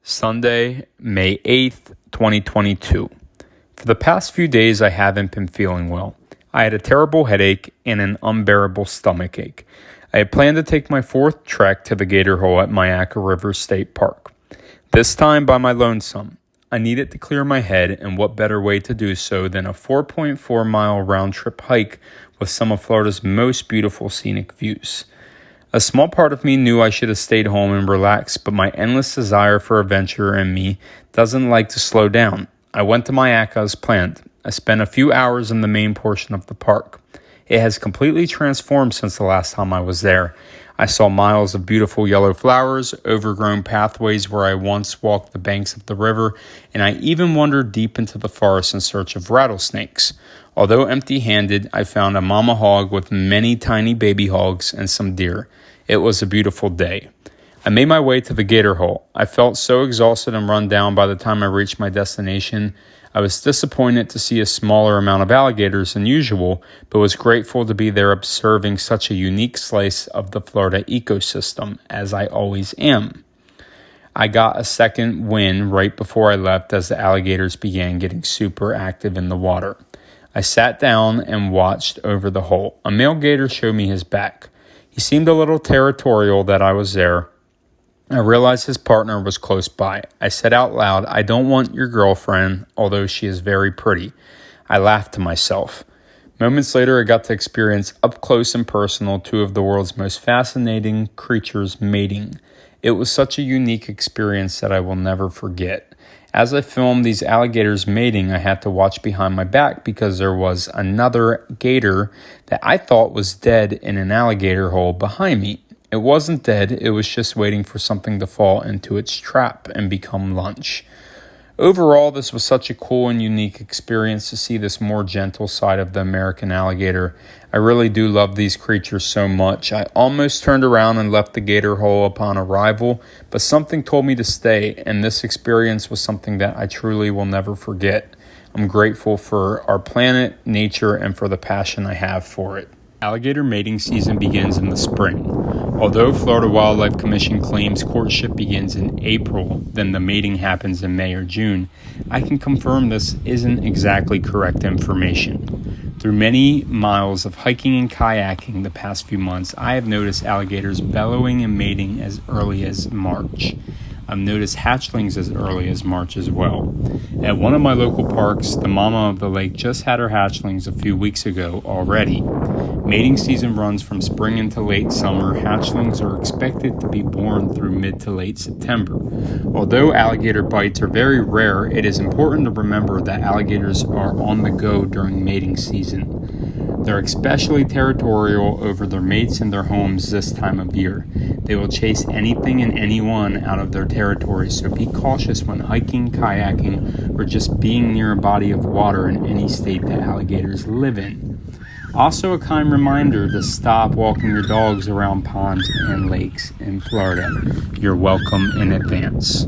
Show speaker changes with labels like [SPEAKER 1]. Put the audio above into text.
[SPEAKER 1] Sunday, May 8th, 2022. For the past few days, I haven't been feeling well. I had a terrible headache and an unbearable stomachache. I had planned to take my fourth trek to the Gator hole at Myakka River State Park. This time by my lonesome. I needed to clear my head, and what better way to do so than a 4.4-mile round-trip hike with some of Florida's most beautiful scenic views. A small part of me knew I should have stayed home and relaxed, but my endless desire for adventure in me doesn't like to slow down. I went to Myakka as planned. I spent a few hours in the main portion of the park. It has completely transformed since the last time I was there. I saw miles of beautiful yellow flowers, overgrown pathways where I once walked the banks of the river, and I even wandered deep into the forest in search of rattlesnakes. Although empty-handed, I found a mama hog with many tiny baby hogs and some deer. It was a beautiful day. I made my way to the Gator hole. I felt so exhausted and run down by the time I reached my destination. I was disappointed to see a smaller amount of alligators than usual, but was grateful to be there observing such a unique slice of the Florida ecosystem, as I always am. I got a second win right before I left as the alligators began getting super active in the water. I sat down and watched over the hole. A male gator showed me his back. He seemed a little territorial that I was there. I realized his partner was close by. I said out loud, "I don't want your girlfriend, although she is very pretty." I laughed to myself. Moments later, I got to experience up close and personal two of the world's most fascinating creatures mating. It was such a unique experience that I will never forget. As I filmed these alligators mating, I had to watch behind my back because there was another gator that I thought was dead in an alligator hole behind me. It wasn't dead, it was just waiting for something to fall into its trap and become lunch. Overall, this was such a cool and unique experience to see this more gentle side of the American alligator. I really do love these creatures so much. I almost turned around and left the gator hole upon arrival, but something told me to stay, and this experience was something that I truly will never forget. I'm grateful for our planet, nature, and for the passion I have for it. Alligator mating season begins in the spring. Although Florida Wildlife Commission claims courtship begins in April, then the mating happens in May or June, I can confirm this isn't exactly correct information. Through many miles of hiking and kayaking the past few months, I have noticed alligators bellowing and mating as early as March. I've noticed hatchlings as early as March as well. At one of my local parks, the mama of the lake just had her hatchlings a few weeks ago already. Mating season runs from spring into late summer. Hatchlings are expected to be born through mid to late September. Although alligator bites are very rare, it is important to remember that alligators are on the go during mating season. They're especially territorial over their mates and their homes this time of year. They will chase anything and anyone out of their territory, so be cautious when hiking, kayaking, or just being near a body of water in any state that alligators live in. Also, a kind reminder to stop walking your dogs around ponds and lakes in Florida. You're welcome in advance.